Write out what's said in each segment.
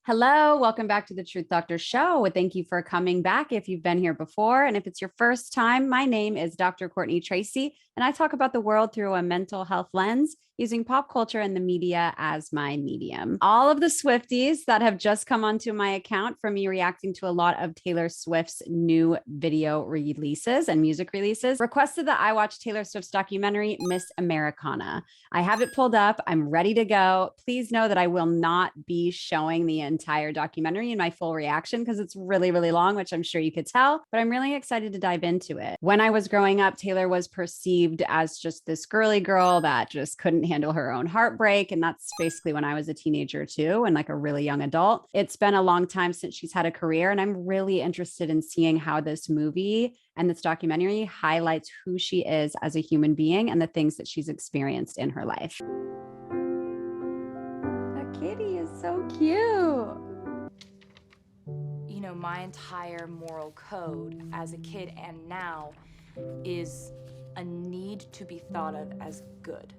Hello, welcome back to the Truth Doctor Show. Thank you for coming back if you've been here before. And if it's your first time, my name is Dr. Courtney Tracy, and I talk about the world through a mental health lens using pop culture and the media as my medium. All of the Swifties that have just come onto my account from me reacting to a lot of Taylor Swift's new video releases and music releases requested that I watch Taylor Swift's documentary, Miss Americana. I have it pulled up. I'm ready to go. Please know that I will not be showing the entire documentary in my full reaction because it's really, really long, which I'm sure you could tell, but I'm really excited to dive into it. When I was growing up, Taylor was perceived as just this girly girl that just couldn't handle her own heartbreak. And that's basically when I was a teenager too, and like a really young adult. It's been a long time since she's had a career, and I'm really interested in seeing how this movie and this documentary highlights who she is as a human being and the things that she's experienced in her life. That kitty is so cute. You know, my entire moral code as a kid and now is a need to be thought of as good.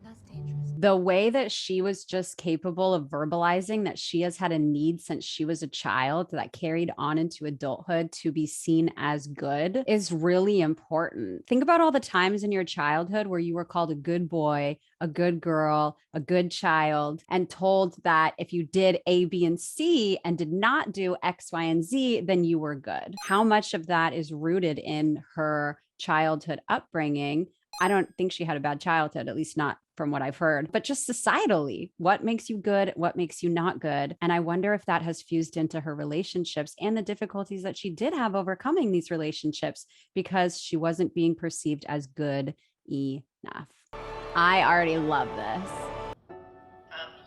That's dangerous. The way that she was just capable of verbalizing that she has had a need since she was a child that carried on into adulthood to be seen as good is really important. Think about all the times in your childhood where you were called a good boy, a good girl, a good child, and told that if you did A, B, and C and did not do X, Y, and Z, then you were good. How much of that is rooted in her childhood upbringing? I don't think she had a bad childhood, at least not from what I've heard, but just societally, what makes you good? What makes you not good? And I wonder if that has fused into her relationships and the difficulties that she did have overcoming these relationships because she wasn't being perceived as good enough. I already love this.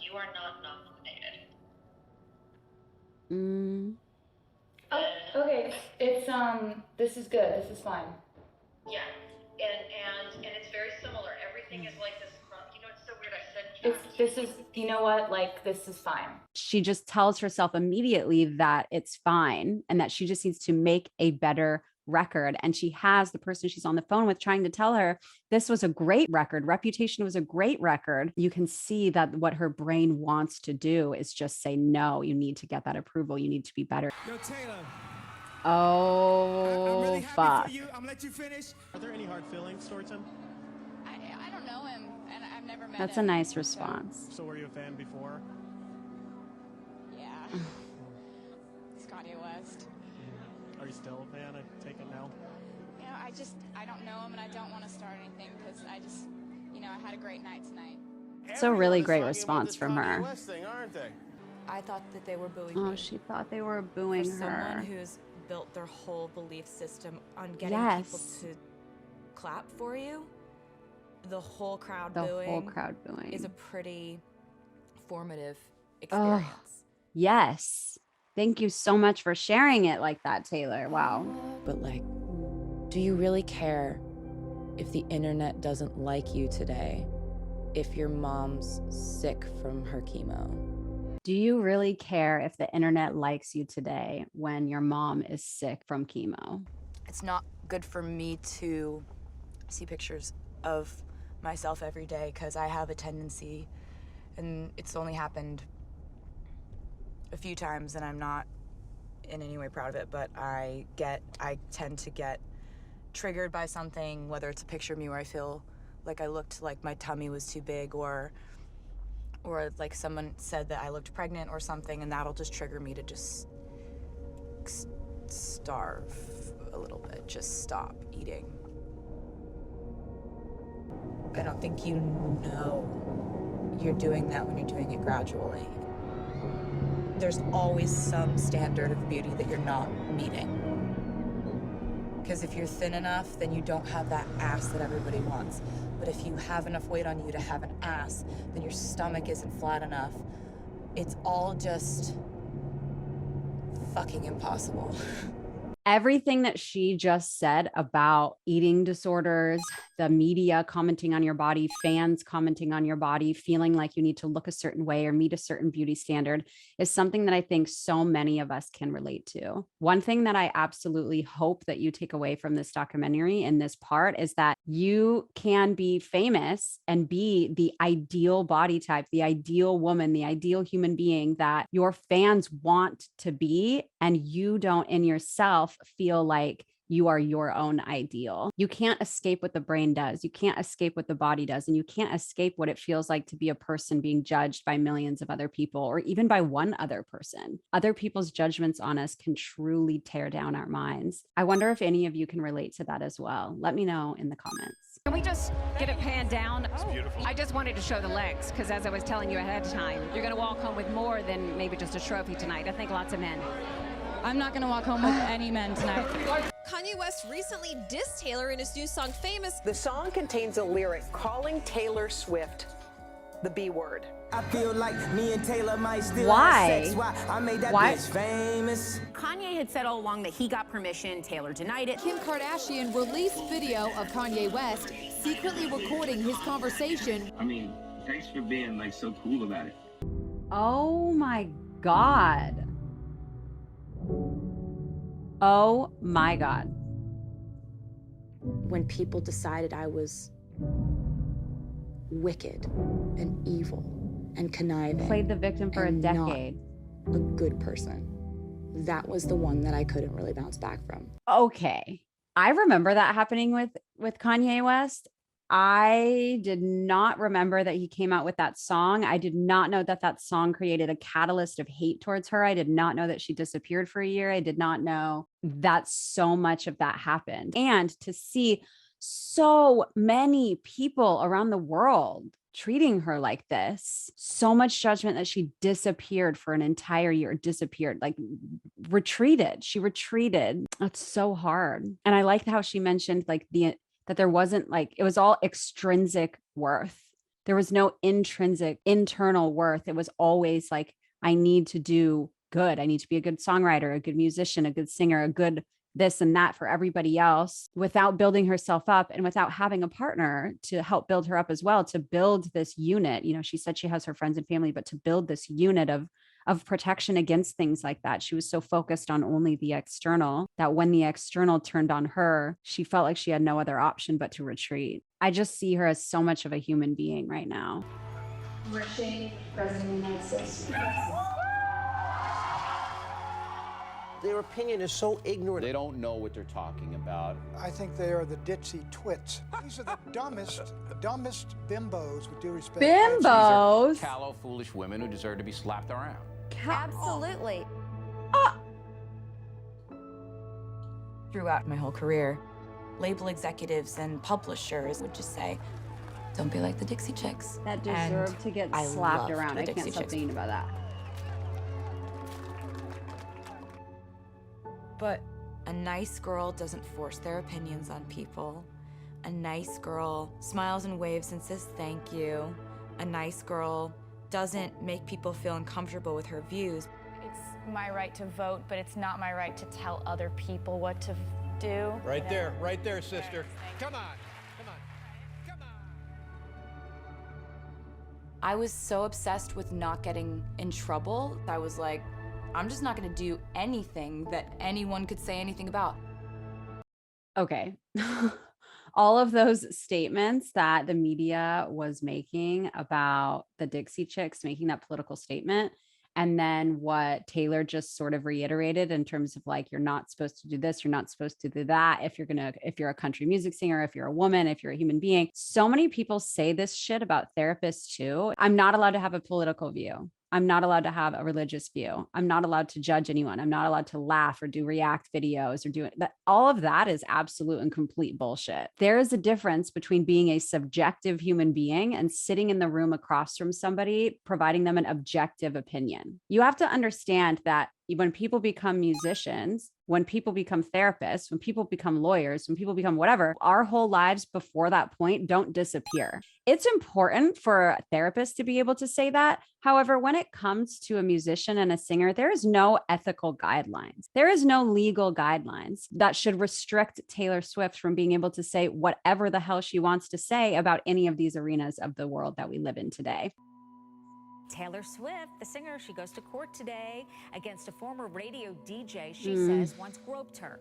You are not nominated. Oh, okay. It's this is good. This is fine. Yeah, and it's very similar. Everything is like this. You know, it's so weird. I said This is, you know what? Like, this is fine. She just tells herself immediately that it's fine and that she just needs to make a better record. And she has the person she's on the phone with trying to tell her this was a great record. Reputation was a great record. You can see that what her brain wants to do is just say, no, you need to get that approval. You need to be better. Yo, Taylor. Oh, I'm really fuck. happy for you. I'm gonna let you finish. Are there any hard feelings towards him? I don't know him, and I've never met him. That's a nice response. So were you a fan before? Yeah. It's Kanye West. Are you still a fan? I take it now. You know, I don't know him, and I don't want to start anything because I just, I had a great night tonight. It's a really great response from her. I thought that they were booing Oh, me. she thought they were booing For her. someone who's built their whole belief system on getting people Yes. to clap for you, the whole crowd The booing whole crowd booing. is a pretty formative experience. Yes. Thank you so much for sharing it like that, Taylor. Wow. But like, do you really care if the internet doesn't like you today, if your mom's sick from her chemo? Do you really care if the internet likes you today when your mom is sick from chemo? It's not good for me to see pictures of myself every day because I have a tendency, and it's only happened a few times and I'm not in any way proud of it, but I tend to get triggered by something, whether it's a picture of me where I feel like I looked like my tummy was too big, or like someone said that I looked pregnant or something, and that'll just trigger me to just starve a little bit, just stop eating. I don't think you know you're doing that when you're doing it gradually. There's always some standard of beauty that you're not meeting. Because if you're thin enough, then you don't have that ass that everybody wants. But if you have enough weight on you to have an ass, then your stomach isn't flat enough. It's all just fucking impossible. Everything that she just said about eating disorders, the media commenting on your body, fans commenting on your body, feeling like you need to look a certain way or meet a certain beauty standard is something that I think so many of us can relate to. One thing that I absolutely hope that you take away from this documentary in this part is that you can be famous and be the ideal body type, the ideal woman, the ideal human being that your fans want to be, and you don't in yourself feel like you are your own ideal. You can't escape what the brain does. You can't escape what the body does. And you can't escape what it feels like to be a person being judged by millions of other people, or even by one other person. Other people's judgments on us can truly tear down our minds. I wonder if any of you can relate to that as well. Let me know in the comments. Can we just get it panned down? It's beautiful. I just wanted to show the legs because, as I was telling you ahead of time, you're going to walk home with more than maybe just a trophy tonight. I think lots of men. I'm not going to walk home with any men tonight. Kanye West recently dissed Taylor in his new song Famous. The song contains a lyric calling Taylor Swift the B word. I feel like me and Taylor might still Why? have sex. Why? I made that bitch famous. Kanye had said all along that he got permission. Taylor denied it. Kim Kardashian released video of Kanye West secretly recording his conversation. I mean, thanks for being like so cool about it. Oh my God. Oh my God. When people decided I was wicked and evil and conniving, Played the victim for a and decade. not a good person, that was the one that I couldn't really bounce back from. Okay. I remember that happening with Kanye West. I did not remember that he came out with that song. I did not know that that song created a catalyst of hate towards her. I did not know that she disappeared for a year. I did not know that so much of that happened. And to see so many people around the world treating her like this, so much judgment that she disappeared for an entire year, like retreated. She retreated. That's so hard. And I liked how she mentioned like that there wasn't like, it was all extrinsic worth. There was no intrinsic internal worth. It was always like, I need to do good. I need to be a good songwriter, a good musician, a good singer, a good this and that for everybody else, without building herself up and without having a partner to help build her up as well, to build this unit. You know, she said she has her friends and family, but to build this unit of protection against things like that. She was so focused on only the external that when the external turned on her, she felt like she had no other option but to retreat. I just see her as so much of a human being right now. President of the United States. Their opinion is so ignorant. They don't know what they're talking about. I think they are the ditzy twits. These are the dumbest bimbos, with due respect. Bimbos? These are callow, foolish women who deserve to be slapped around. Absolutely. Throughout my whole career, label executives and publishers would just say, don't be like the Dixie Chicks. That deserve to get slapped around. I can't stop thinking about that. But a nice girl doesn't force their opinions on people. A nice girl smiles and waves and says thank you. A nice girl doesn't make people feel uncomfortable with her views. It's my right to vote, but it's not my right to tell other people what to do. Right there, sister. Come on. I was so obsessed with not getting in trouble. I was like, I'm just not gonna do anything that anyone could say anything about. Okay. All of those statements that the media was making about the Dixie Chicks making that political statement, and then what Taylor just sort of reiterated in terms of like, you're not supposed to do this, you're not supposed to do that. If you're a country music singer, if you're a woman, if you're a human being, so many people say this shit about therapists too. I'm not allowed to have a political view. I'm not allowed to have a religious view. I'm not allowed to judge anyone. I'm not allowed to laugh or do react videos or do it. But all of that is absolute and complete bullshit. There is a difference between being a subjective human being and sitting in the room across from somebody, providing them an objective opinion. You have to understand that when people become musicians, when people become therapists, when people become lawyers, when people become whatever, our whole lives before that point don't disappear. It's important for therapists to be able to say that. However, when it comes to a musician and a singer, there is no ethical guidelines. There is no legal guidelines that should restrict Taylor Swift from being able to say whatever the hell she wants to say about any of these arenas of the world that we live in today. Taylor Swift, the singer, she goes to court today against a former radio DJ she says once groped her.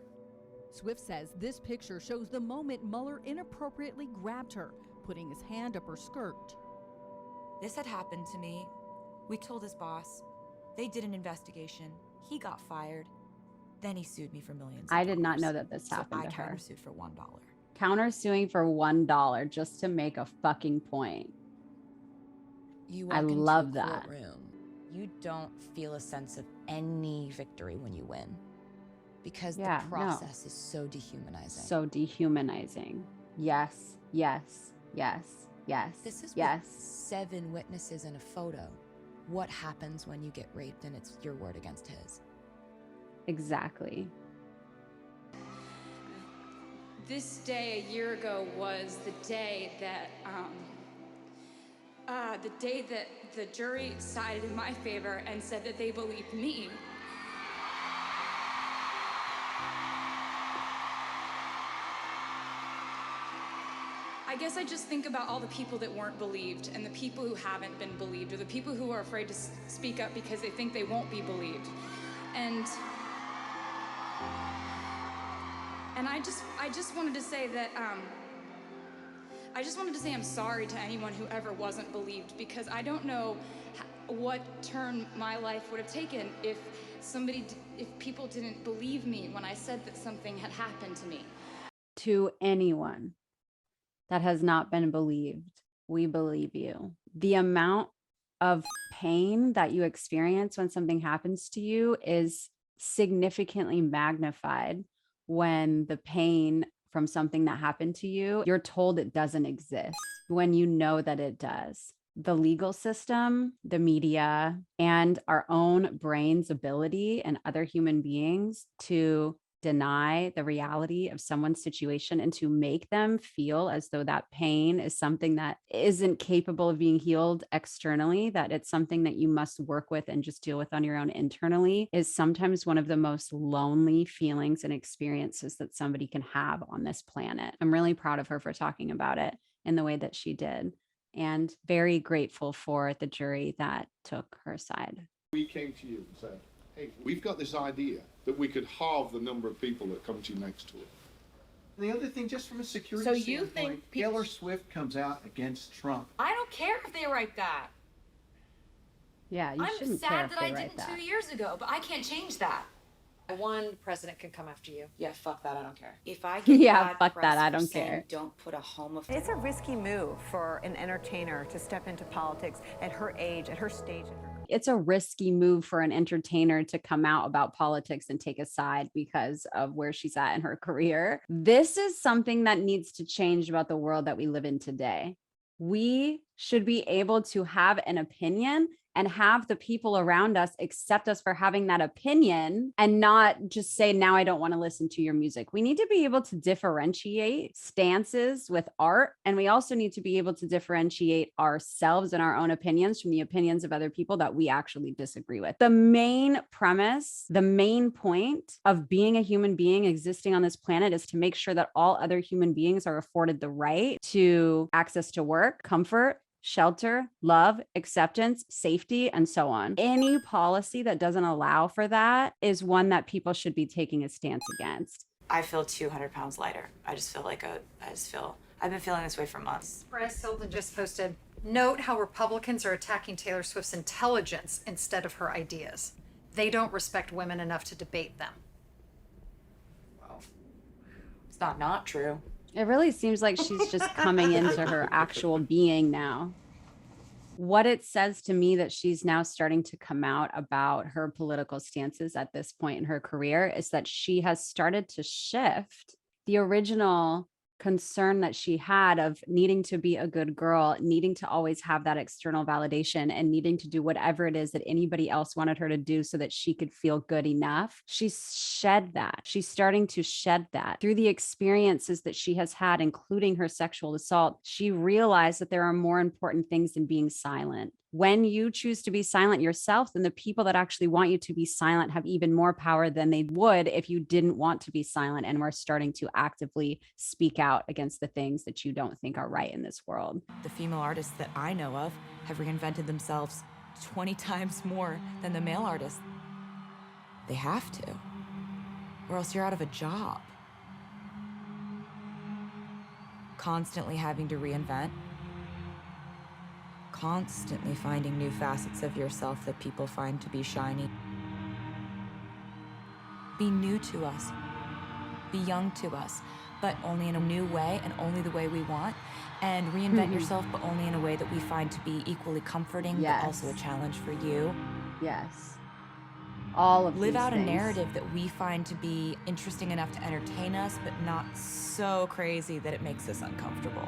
Swift says this picture shows the moment Mueller inappropriately grabbed her, putting his hand up her skirt. This had happened to me. We told his boss. They did an investigation. He got fired. Then he sued me for millions. I did not know that this happened to I her. countersued for $1. Countersuing for $1 just to make a fucking point. I love that. Courtroom, you don't feel a sense of any victory when you win, because the process is so dehumanizing. So dehumanizing. Yes, yes, yes, yes. This is yes. 7 witnesses in a photo. What happens when you get raped and it's your word against his? Exactly. This day a year ago was the day that the jury sided in my favor and said that they believed me. I guess I just think about all the people that weren't believed and the people who haven't been believed, or the people who are afraid to speak up because they think they won't be believed. And I just wanted to say that I'm sorry to anyone who ever wasn't believed, because I don't know what turn my life would have taken if people didn't believe me when I said that something had happened to me. To anyone that has not been believed, we believe you. The amount of pain that you experience when something happens to you is significantly magnified when the pain from something that happened to you, you're told it doesn't exist when you know that it does. The legal system, the media, and our own brain's ability and other human beings to deny the reality of someone's situation and to make them feel as though that pain is something that isn't capable of being healed externally, that it's something that you must work with and just deal with on your own internally, is sometimes one of the most lonely feelings and experiences that somebody can have on this planet. I'm really proud of her for talking about it in the way that she did, and very grateful for the jury that took her side. We came to you and said, hey, we've got this idea that we could halve the number of people that come to you next tour. The other thing, just from a security So standpoint, you think Taylor Swift comes out against Trump. I don't care if they write that. Yeah, you I'm shouldn't care sad if that they I write didn't that. 2 years ago, but I can't change that. One president can come after you. Yeah, fuck that, I don't care. If I get Yeah, bad fuck press that, I for don't saying care. Don't put a homophobe. It's a risky move for an entertainer to step into politics at her age, at her stage. It's a risky move for an entertainer to come out about politics and take a side because of where she's at in her career. This is something that needs to change about the world that we live in today. We should be able to have an opinion and have the people around us accept us for having that opinion and not just say, now I don't want to listen to your music. We need to be able to differentiate stances with art. And we also need to be able to differentiate ourselves and our own opinions from the opinions of other people that we actually disagree with. The main premise, the main point of being a human being existing on this planet is to make sure that all other human beings are afforded the right to access to work, comfort, shelter, love, acceptance, safety, and so on. Any policy that doesn't allow for that is one that people should be taking a stance against. I feel 200 pounds lighter. I've been feeling this way for months. Bryce Hilton just posted, note how Republicans are attacking Taylor Swift's intelligence instead of her ideas. They don't respect women enough to debate them. Well, it's not true. It really seems like she's just coming into her actual being now. What it says to me that she's now starting to come out about her political stances at this point in her career is that she has started to shift the original concern that she had of needing to be a good girl, needing to always have that external validation, and needing to do whatever it is that anybody else wanted her to do so that she could feel good enough. She's shed that. She's starting to shed that through the experiences that she has had, including her sexual assault. She realized that there are more important things than being silent. When you choose to be silent yourself, then the people that actually want you to be silent have even more power than they would if you didn't want to be silent and were starting to actively speak out against the things that you don't think are right in this world. The female artists that I know of have reinvented themselves 20 times more than the male artists. They have to, or else you're out of a job. Constantly having to reinvent. Constantly finding new facets of yourself that people find to be shiny. Be new to us. Be young to us, but only in a new way and only the way we want. And reinvent yourself, but only in a way that we find to be equally comforting, but also a challenge for you. Yes. All of Live these out things. a narrative that we find to be interesting enough to entertain us, but not so crazy that it makes us uncomfortable.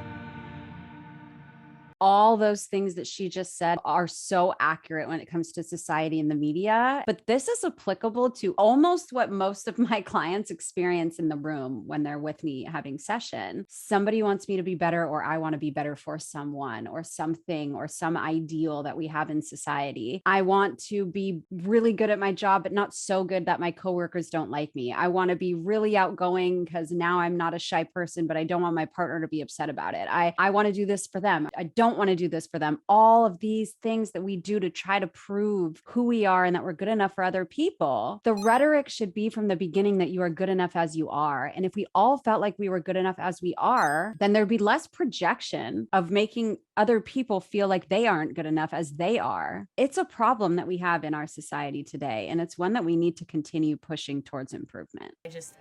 All those things that she just said are so accurate when it comes to society and the media. But this is applicable to almost what most of my clients experience in the room when they're with me having session. Somebody wants me to be better, or I want to be better for someone or something or some ideal that we have in society. I want to be really good at my job, but not so good that my coworkers don't like me. I want to be really outgoing because now I'm not a shy person, but I don't want my partner to be upset about it. I want to do this for them. I don't want to do this for them. All of these things that we do to try to prove who we are and that we're good enough for other people. The rhetoric should be from the beginning that you are good enough as you are. And if we all felt like we were good enough as we are, then there'd be less projection of making other people feel like they aren't good enough as they are. It's a problem that we have in our society today, and it's one that we need to continue pushing towards improvement.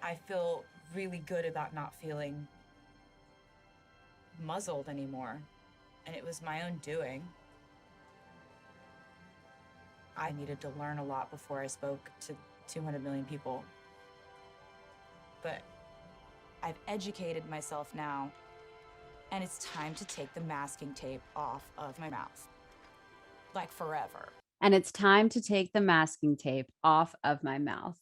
I feel really good about not feeling muzzled anymore. And it was my own doing. I needed to learn a lot before I spoke to 200 million people. But I've educated myself now, and it's time to take the masking tape off of my mouth. Like forever. And it's time to take the masking tape off of my mouth.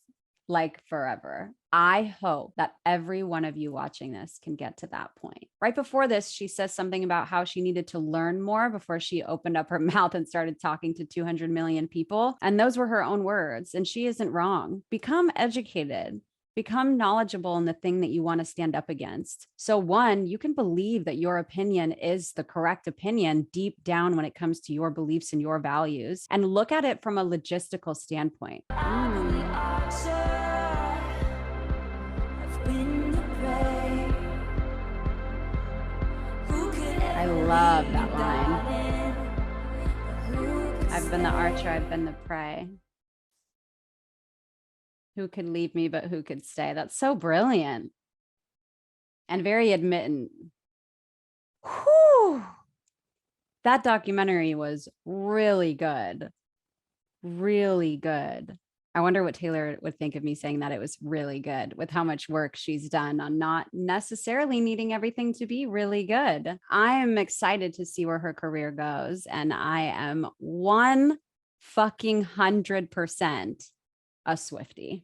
Like forever. I hope that every one of you watching this can get to that point. Right before this, she says something about how she needed to learn more before she opened up her mouth and started talking to 200 million people. And those were her own words. And she isn't wrong. Become educated. Become knowledgeable in the thing that you want to stand up against. So one, you can believe that your opinion is the correct opinion deep down when it comes to your beliefs and your values, and look at it from a logistical standpoint. I love that line. I've been the archer, I've been the prey. Who could leave me, but who could stay? That's so brilliant. And very admittant. Whew. That documentary was really good. Really good. I wonder what Taylor would think of me saying that it was really good, with how much work she's done on not necessarily needing everything to be really good. I am excited to see where her career goes. And I am 100% a Swiftie.